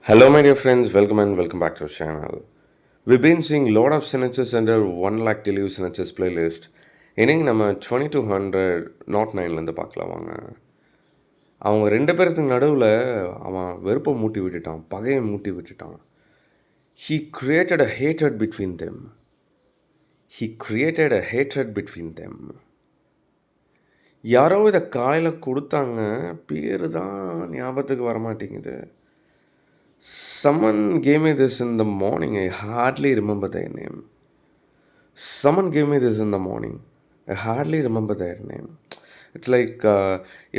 Hello, my dear friends. Welcome and welcome back to our channel. We've been seeing a lot of sentences under 1 lakh daily sentences playlist. இன்னைக்கு நம்ம 2200 not நைன்லேருந்து பார்க்கலாம் வாங்க. அவங்க ரெண்டு பேருக்கு நடுவில் அவன் வெறுப்பை மூட்டி விட்டுட்டான், பகையை மூட்டி விட்டுட்டான். He created a hatred between them. He created a hatred between them. யாரோ இதை காலையில் கொடுத்தாங்க, பேர் தான் ஞாபகத்துக்கு வரமாட்டேங்குது. Someone gave me this in the morning. I hardly remember their name. Someone gave me this in the morning. I hardly remember their name. It's like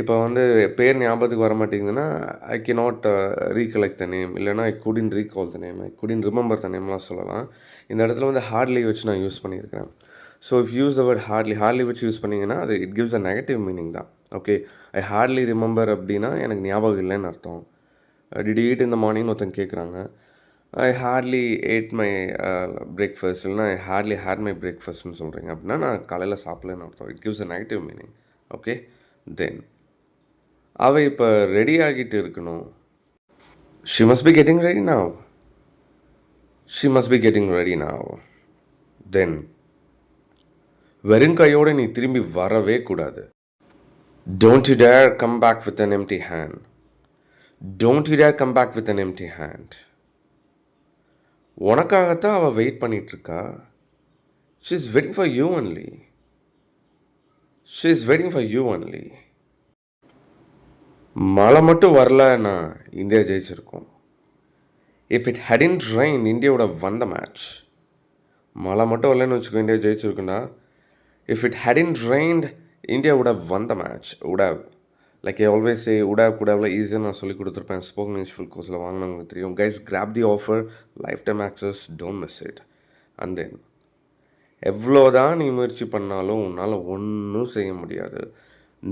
இப்போ வந்து பேர் ஞாபகத்துக்கு வர மாட்டேங்குதுன்னா I can not recollect the name, இல்லைனா I couldn't recall the name, I couldn't remember the நேம்லாம் சொல்லலாம். இந்த இடத்துல வந்து ஹார்ட்லி வச்சு நான் யூஸ் பண்ணியிருக்கிறேன். So if use the word hardly வச்சு யூஸ் பண்ணிங்கன்னா அது it gives a negative meaning தான். ஓகே, ஐ ஹார்ட்லி ரிமெம்பர் அப்படின்னா எனக்கு ஞாபகம் இல்லைன்னு அர்த்தம். டிட் யூ ஈட் இந்த மார்னிங்னு ஒருத்தங்க கேட்குறாங்க. I hardly ate my breakfast, இல்லைனா ஐ ஹார்ட்லி ஹேட் மை பிரேக்ஃபாஸ்ட்னு சொல்கிறீங்க அப்படின்னா நான் காலையில் சாப்பிட்லன்னு அர்த்தம். It gives a negative meaning. Okay, then அவள் இப்போ ரெடி ஆகிட்டு இருக்கணும். She must be getting ready now. She must be getting ready now. Then வெறும் கையோடு நீ திரும்பி வரவே கூடாது. Don't you dare come back with an empty hand. Don't you dare come back with an empty hand. உனக்காகத்தான் அவள் wait பண்ணிகிட்ருக்கா. She is waiting for you only. She is waiting for you only. மழை மட்டும் வரலன்னா India ஜெயிச்சிருக்கோம். If it hadn't rain India would have won the match. மழை மட்டும் வரலன்னு வச்சுக்கோ, இந்தியா ஜெயிச்சிருக்குண்டா. If it hadn't rained India would have won the match. would have. Like I always say குடாவில் ஈஸியாக நான் சொல்லி கொடுத்துருப்பேன். ஸ்போக்கன் இங்கிலீஷ் ஃபுல் கோர்ஸில் வாங்கினவங்களுக்கு தெரியும். Guys, grab the offer, life time access, don't miss it. And then எவ்வளோதான் நீ முயற்சி பண்ணாலும் உன்னால் ஒன்றும் செய்ய முடியாது.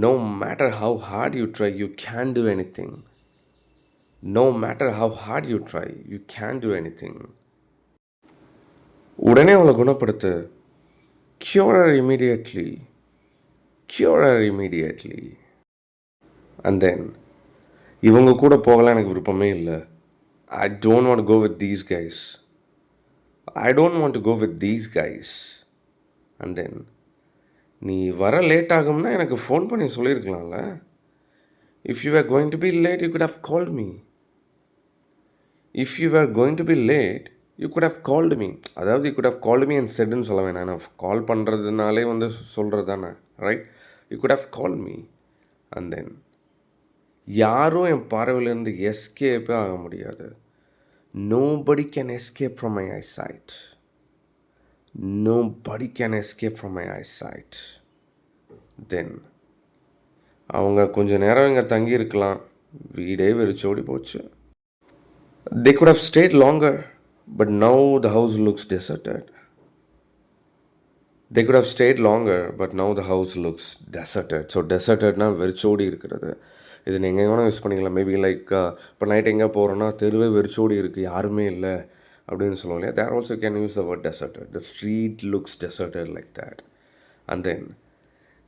No matter how hard you try, you can do anything. No matter how hard you try, you can do anything. உடனே அவளை குணப்படுத்து. Cure her immediately. Cure her immediately. And then இவங்க கூட போகலாம் எனக்கு விருப்பமே இல்லை. I don't want to go with these guys. I don't want to go with these guys. And then நீ வர லேட் ஆகும்னா எனக்கு ஃபோன் பண்ணி சொல்லியிருக்கலாம்ல. If you are going to be late you could have called me. If you are going to be late you could have called me. அதாவது you could have called me and செட்டுன்னு சொல்ல வேணாம். நான் call பண்ணுறதுனாலே வந்து சொல்கிறது தானே, right? You could have called me. And then யாரும் என் பார்வையிலேருந்து எஸ்கேப்பே ஆக முடியாது. Nobody can escape from my eyesight. Nobody can escape from my eyesight. Then அவங்க கொஞ்சம் நேரம் இங்கே தங்கியிருக்கலாம், வீடே வெறிச்சோடி போச்சு. they could have stayed longer, but now the house looks deserted. they could have stayed longer, but now the house looks deserted. So டெசர்டட்னா வெறிச்சோடி இருக்கிறது. இது நீங்கள் எங்கே வேணால் யூஸ் பண்ணிக்கலாம். மேபி லைக் இப்போ நைட் எங்கே போகிறோன்னா தெருவே வெறிச்சோடி இருக்குது, யாருமே இல்லை அப்படின்னு சொல்லுவோம் இல்லையா. There also can use the word deserted. The street looks deserted like that. And then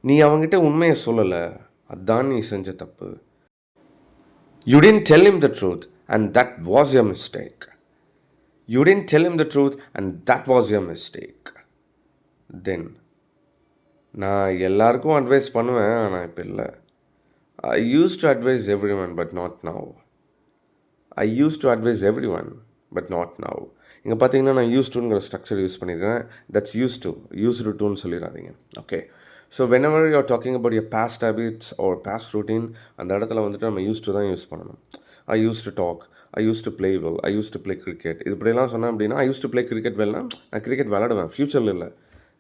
நீ அவங்ககிட்ட உண்மையை சொல்லலை, அதுதான் நீ செஞ்ச தப்பு. You didn't tell him the truth and that was your mistake. You didn't tell him the truth and that was your mistake. தென் நான் எல்லாருக்கும் அட்வைஸ் பண்ணுவேன், ஆனால் இப்போ இல்லை. I used to advise everyone but not now. I used to advise everyone but not now. இங்கே பார்த்தீங்கன்னா நான் use டுங்கிற structure use பண்ணியிருக்கேன். தட்ஸ் யூஸ் டுன்னு சொல்லிடாதீங்க. Okay, so whenever you are talking about your past habits or past routine, அந்த இடத்துல வந்துட்டு நம்ம use to தான் யூஸ் பண்ணணும். I used to talk, I used to play well, I used to play cricket. இது இப்படிலாம் சொன்னேன் அப்படின்னா I used to play cricket wellனா நான் கிரிக்கெட் விளாடுவேன், ஃப்யூச்சரில் இல்லை,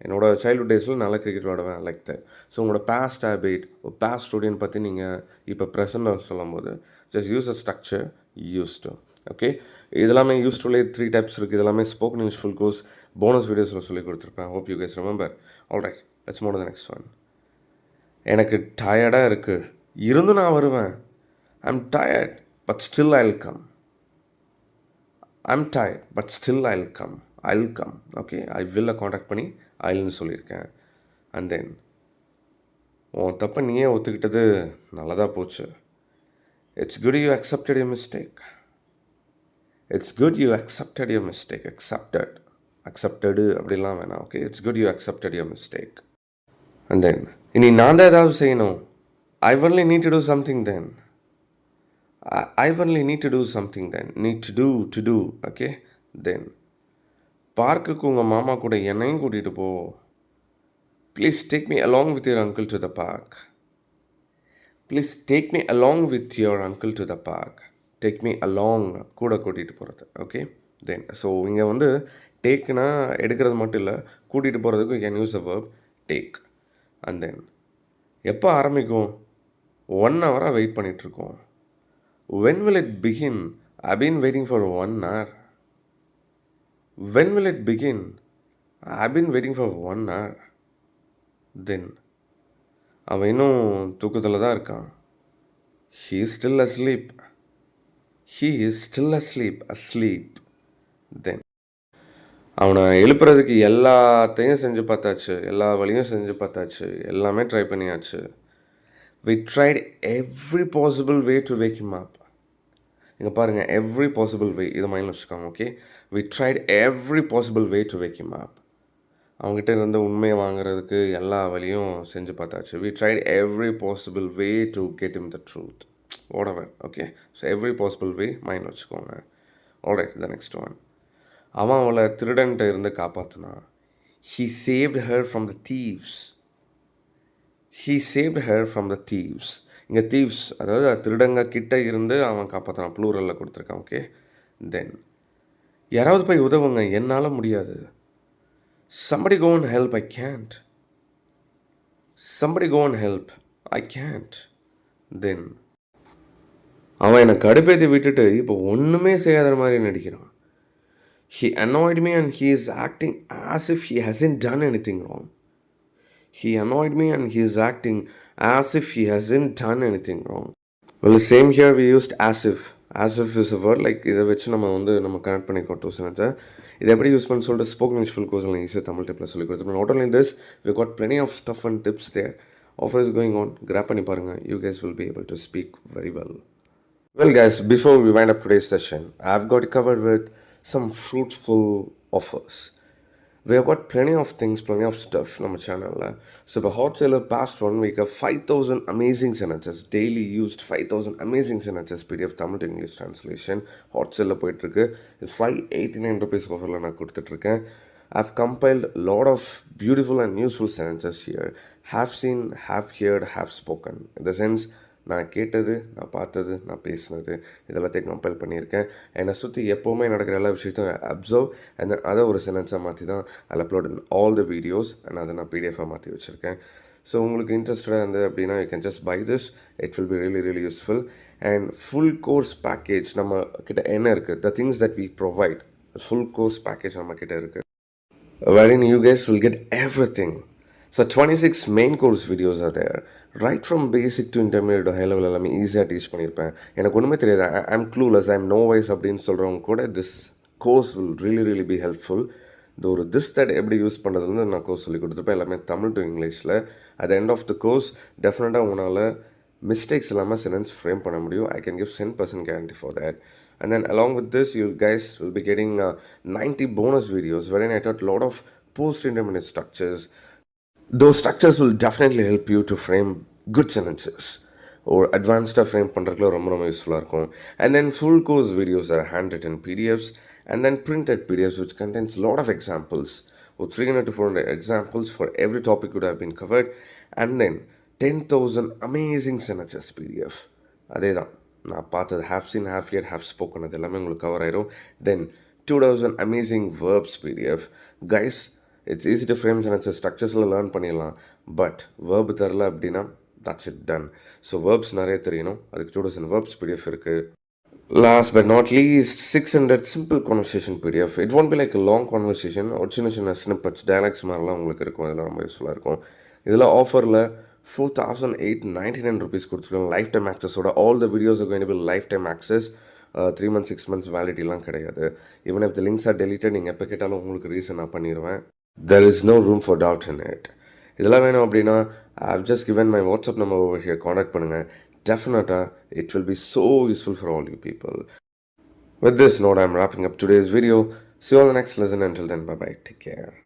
என்னோடய சைல்டுஹுட் டேஸில் நல்லா கிரிக்கெட் விளாடுவேன் லைக் தட். ஸோ உங்களோட பாஸ்ட் ஹேபிட், பாஸ்ட் ரூட்டீன் பற்றி நீங்கள் இப்போ ப்ரெசென்ட் சொல்லும் போது just use a structure use to. Okay, இதெல்லாமே யூஸ் டுலே 3 டைப்ஸ் இருக்குது. இதெல்லாமே spoken English full course bonus வீடியோஸில் சொல்லி கொடுத்துருப்பேன். Hope you guys remember. Alright, let's move to the next one. எனக்கு டயர்டாக இருக்குது, இருந்து நான் வருவேன். I'm tired but still I will come. I'm tired but still I will come. I will come. Okay, I will contact பண்ணி ஐல்னு சொல்லியிருக்கேன். And then உன் தப்பை நீயே ஒத்துக்கிட்டது நல்லதாக போச்சு. It's good you accepted you mistake. It's good you accepted your mistake. Accepted அப்படிலாம் வேணாம். Okay, it's good you accepted your mistake. And then இனி நான் தான் ஏதாவது செய்யணும். I only need to do something then. I only need to do something then. Need to do. Okay? Then. பார்க்குக்கு உங்கள் மாமா கூட என்னையும் கூட்டிகிட்டு போ. Please take me along with your uncle to the park. Please take me along with your uncle to the park. Take me along கூட கூட்டிகிட்டு போகிறது. ஓகே, தென் ஸோ இங்கே வந்து டேக்குனா எடுக்கிறது மட்டும் இல்லை, கூட்டிகிட்டு போகிறதுக்கு you can use a verb take. And then எப்போ ஆரம்பிக்கும்? 1 hour வெயிட் பண்ணிகிட்ருக்கோம். When will it begin? I've been waiting for 1 hour. When will it begin? I've been waiting for 1 hour. Then அவன் இன்னும் தூக்கத்தில் தான் இருக்கான். He is still asleep. He is still asleep. Then அவனை எழுப்புறதுக்கு எல்லாத்தையும் செஞ்சு பார்த்தாச்சு, எல்லா வழியும் செஞ்சு பார்த்தாச்சு, எல்லாமே ட்ரை பண்ணியாச்சு. We tried every possible way to wake him up. இங்கே பாருங்கள், எவ்ரி பாசிபிள் வே, இதை மைண்டில் வச்சுக்கோங்க. Okay, we tried every possible way to wake him up. அவங்ககிட்ட இருந்து உண்மையை வாங்குறதுக்கு எல்லா வழியும் செஞ்சு பார்த்தாச்சு. We tried every possible way to get him the truth. whatever. Okay, so every possible way மைண்டில் வச்சுக்கோங்க. Alright, the next one. அவன் அவளை திருடன்ட்ட இருந்து காப்பாற்றினான். He saved her from the thieves. He saved her from the thieves. இங்கே thieves அதாவது திருடங்க கிட்ட இருந்து அவன் காப்பாற்றான். ப்ளூரலில் கொடுத்துருக்கான். ஓகே, தென் யாராவது போய் உதவுங்க, என்னால் முடியாது. somebody go and help, I can't. somebody go and help, I can't. தென் அவன் என்னை கடுப்பேற்றி விட்டுட்டு இப்போ ஒன்றுமே செய்யாத மாதிரி நடிக்கிறான். he annoyed me and he is acting as if he hasn't done anything wrong. He annoyed me and he is acting as if he hasn't done anything wrong. Well, the same here we used as if. As if is a word like இதை வச்சு நம்ம connect பண்ணிக்கோம் two சென்டென்ஸை. இதை எப்படி use பண்ண சொல்லிட்டு spoken English full கோர்ஸில் ஈஸியாக தமிழ் டிப்பில் சொல்லி கொடுத்துருப்போம். Not only this, we got plenty of stuff and tips there. Offer is going on. Grab பண்ணி பாருங்கள். You guys will be able to speak very well. Well guys, before we wind up today's session, I've got it covered with some fruitful offers. We have got plenty of things, plenty of stuff on our channel. So the hot seller past 1 week of 5,000 amazing sentences, daily used 5,000 amazing sentences PDF Tamil to English translation. Hot seller போயிட்டுருக்கு. 589 rupees offerல நான் கொடுத்துட்ருக்கேன். I've compiled a lot of beautiful and useful sentences here. Have seen, have heard, have spoken. In the sense, நான் கேட்டது, நான் பார்த்தது, நான் பேசினது, இதெல்லாத்தையும் கம்பைல் பண்ணியிருக்கேன். என்னை சுற்றி எப்போவுமே நடக்கிற எல்லா விஷயத்தையும் அப்சர்வ் அண்ட் அதை ஒரு சென்டென்ஸாக மாற்றி தான் அதில் upload all the videos and அதை நான் பிடிஎஃபாக மாற்றி வச்சுருக்கேன். ஸோ உங்களுக்கு இன்ட்ரெஸ்டடாக இருந்தது அப்படின்னா you can just buy this. It will be really useful. And full course package நம்ம கிட்ட என்ன இருக்குது, the things that we provide, full course package நம்ம கிட்ட இருக்குது. wherein you guys will get everything. So 26 main course videos are there. Right from basic to intermediate to high level எல்லாமே ஈஸியாக teach பண்ணியிருப்பேன். எனக்கு ஒன்றுமே தெரியாது, I'm clueless, I'm no wise அப்படின்னு சொல்கிறவங்க கூட this course will really be helpful. இது ஒரு தட் எப்படி யூஸ் பண்ணுறதுன்னு நான் கோர்ஸ் சொல்லி கொடுத்துருப்பேன், எல்லாமே தமிழ் டு இங்கிலீஷில். At end of the course டெஃபினட்டாக உங்களால் மிஸ்டேக்ஸ் இல்லாமல் சென்டென்ஸ் ஃப்ரேம் பண்ண முடியும். I can give 100% guarantee for that. And then along with this, you guys will be getting 90 bonus videos wherein I taught a lot of post-intermediate structures. Those structures will definitely help you to frame good sentences or advanced frame பண்ணுறதுல ரொம்ப யூஸ்ஃபுல்லாக இருக்கும். And then full course videos are handwritten PDFs and then printed PDFs which contains a lot of examples. 300 to 400 examples for every topic would have been covered. And then 10,000 amazing sentences PDF. அதே தான் நான் பார்த்தது, have seen, have heard, have spoken, அது எல்லாமே உங்களுக்கு cover ஆயிரும். Then 2000 amazing verbs PDF. Guys, it's easy to frame sentences, ஸ்ட்ரக்சர்ஸில் learn பண்ணிடலாம். பட் வேர்ப் தரல அப்படின்னா that's it done. So verbs நிறைய தெரியணும், அதுக்கு 2000 வேர்ப்ஸ் PDF இருக்குது. Last but not least 600 simple conversation PDF. It won't be like long conversation, ஒரு சின்ன ஸ்னிப்பட்ஸ், டயலாக்ஸ் மாதிரிலாம் உங்களுக்கு இருக்கும். இதெல்லாம் ரொம்ப யூஸ்ஃபுல்லாக இருக்கும். இதில் ஆஃபரில் 4,899 rupees கொடுத்துருக்காங்க லைஃப் டைம் ஆக்சஸோட. All the videos are going to be life time access. 3 months 6 months வேலிடிலாம் கிடையாது. Even if the links are deleted, நீங்கள் எப்போ கேட்டாலும் உங்களுக்கு ரீசன் நான் பண்ணிடுவேன். there is no room for doubt in it. இதெல்லாம் வேணும் அப்படின்னா I've just given my WhatsApp number over here. Contact பண்ணுங்கள். டெஃபினட்டாக it will B so useful for all you people. With this note, I'm wrapping up today's video. See you on the next lesson. Until then, bye bye. Take care.